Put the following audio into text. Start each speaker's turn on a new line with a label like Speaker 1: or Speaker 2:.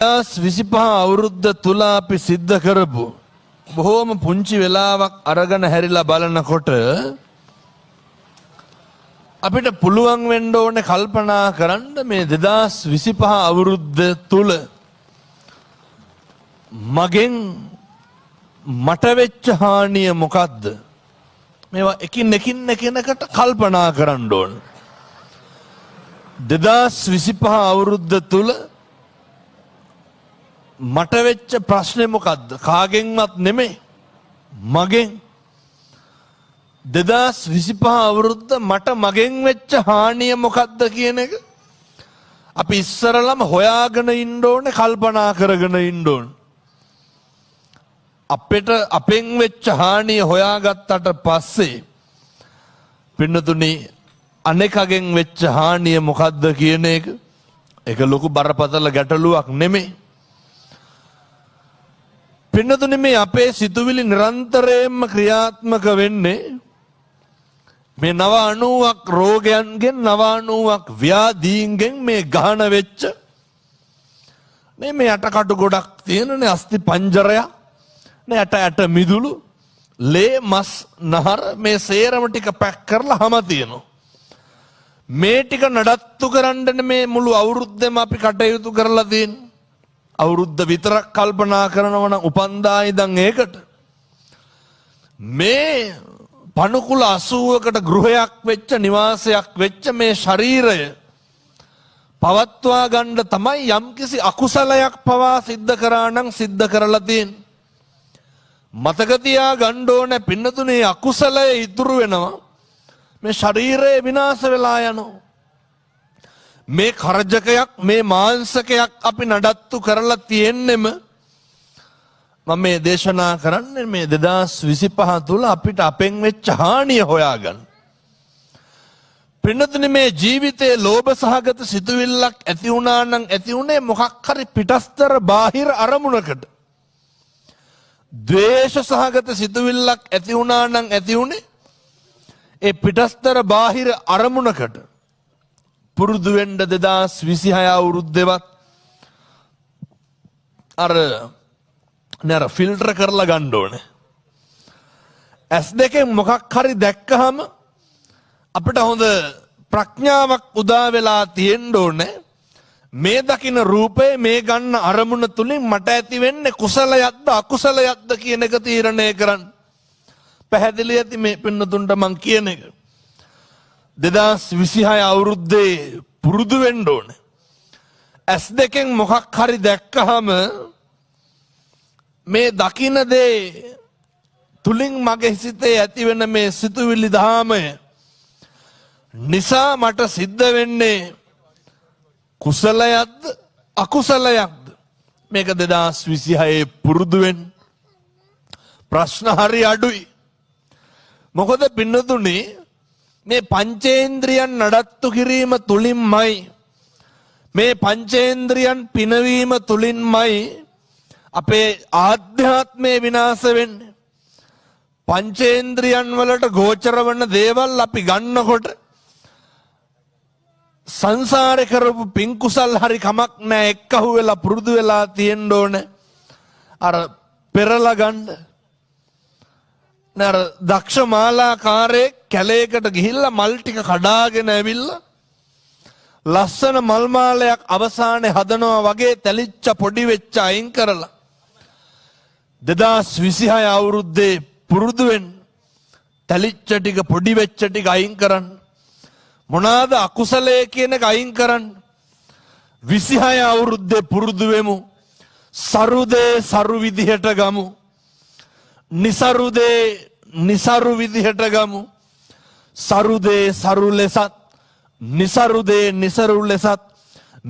Speaker 1: 25 අවුරුද්ද තුල අපි සිද්ධ කරපු බොහෝම පුංචි වෙලාවක් අරගෙන හැරිලා බලනකොට අපිට පුළුවන් වෙන්න ඕනේ කල්පනා කරන්න මේ 2025 අවුරුද්ද තුල මගෙන් මට වෙච්ච හානිය මොකද්ද? මේවා එකිනෙකට කල්පනා කරන්න ඕන. 2025 අවුරුද්ද තුල මට වෙච්ච ප්‍රශ්නේ මොකද්ද? කාගෙන්වත් නෙමෙයි. මගෙන්. 2025 අවුරුද්ද මට මගෙන් වෙච්ච හානිය මොකද්ද කියන එක අපි ඉස්සරලම හොයාගෙන ඉන්න ඕනේ, කල්පනා කරගෙන ඉන්න ඕනේ. අපෙන් වෙච්ච හානිය හොයාගත්තට පස්සේ පින්නතුනි අනෙකගෙන් වෙච්ච හානිය මොකද්ද කියන එක ඒක ලොකු බරපතල ගැටලුවක් නෙමෙයි. පින්නතුනි මේ අපේ සිතුවිලි නිරන්තරයෙන්ම ක්‍රියාත්මක වෙන්නේ මේ 90ක් රෝගයන්ගෙන් 90ක් ව්‍යාධීන්ගෙන් මේ ගහන වෙච්ච මේ යටකටු ගොඩක් තියෙනනේ අස්ථි පංජරයක් නේ යට මිදුළු ලේ මස් නහර මේ සේරම ටික පැක් කරලා හැම තියෙනවා. මේ ටික නඩත්තු කරන්න මේ මුළු අවුරුද්දෙම අපි කටයුතු කරලා තියෙන්නේ. අවුරුද්ද විතරක් කල්පනා කරනවා නම් උපන්දා ඉඳන් ඒකට මේ පණුකුල 80කට ගෘහයක් වෙච්ච නිවාසයක් වෙච්ච මේ ශරීරය පවත්වා ගන්න තමයි යම්කිසි අකුසලයක් පවා සිද්ධ කරා නම් සිද්ධ කරලා තියෙන්නේ. මතක තියා ගන්න ඕනේ පින්නතුනේ අකුසලය ඉතුරු වෙනවා මේ ශරීරය විනාශ වෙලා යනවා. මේ කරජකයක් මේ මාංශකයක් අපි නඩත්තු කරලා තියෙන්නෙම මම මේ දේශනා කරන්නේ මේ 2025 තුල අපිට අපෙන් වෙච්ච හානිය හොයාගන්න. පින්නතුනි මේ ජීවිතයේ ලෝභ සහගත සිතුවිල්ලක් ඇති වුණා නම් ඇති උනේ මොකක් හරි පිටස්තර බාහිර අරමුණකට. ද්වේෂ සහගත සිතුවිල්ලක් ඇති වුණා නම් ඇති උනේ ඒ පිටස්තර බාහිර අරමුණකට. පුරුදු වෙන්න 2026 අවුරුද්දේවත් අර ෆිල්ටර් කරලා ගන්න ඕනේ. S2 මොකක් හරි දැක්කහම අපිට හොඳ ප්‍රඥාවක් උදා වෙලා තියෙන්න ඕනේ. මේ දකින්න රූපේ මේ ගන්න අරමුණ තුලින් මට ඇති වෙන්නේ කුසලයක්ද අකුසලයක්ද කියන එක තීරණය කරන්න. පැහැදිලි ඇති මේ පින්නතුන්ට මං කියන එක. 2026 අවුරුද්දේ පුරුදු වෙන්න ඕනේ. S2 මොකක් හරි දැක්කහම මේ දකින්න දේ තුලින් මගේ සිතේ ඇති වෙන මේ සිතුවිලි ධාමය නිසා මට සිද්ධ වෙන්නේ කුසලයක්ද අකුසලයක්ද? මේක 2026 පුරුදු වෙන්න. ප්‍රශ්න හරි අඩුයි. මොකද පින්නතුනි මේ පංචේන්ද්‍රියන් නඩත්තු කිරීම තුලින්මයි මේ පංචේන්ද්‍රියන් පිනවීම තුලින්මයි අපේ ආධ්‍යාත්මය විනාශ වෙන්නේ. පංචේන්ද්‍රියන් වලට ගෝචර වන දේවල් අපි ගන්නකොට සංසාරේ කරපු පින් කුසල් හරි කමක් නැහැ, එක්කහුව වෙලා පුරුදු වෙලා තියෙන්න ඕනේ. අර පෙරලා ගන්න. නර දක්ෂ මාලාකාරයේ කැලේකට ගිහිල්ලා මල් ටික කඩාගෙන ඇවිල්ලා ලස්සන මල් මාලයක් අවසානයේ හදනවා වගේ තැලිච්ච පොඩි වෙච්ච අයින් කරලා 2026 අවුරුද්දේ පුරුදු වෙන්න. තැලිච්ච ටික පොඩි වෙච්ච ටික අයින් කරන්න. මොනවාද අකුසලයේ කියන එක අයින් කරන්න. 26 අවුරුද්දේ පුරුදු වෙමු. සරුදේ සරු විදිහට ගමු. නිසරුදේ නිසරු විදිහට ගමු. සරුදේ සරු ලෙසත් නිසරුදේ නිසරු ලෙසත්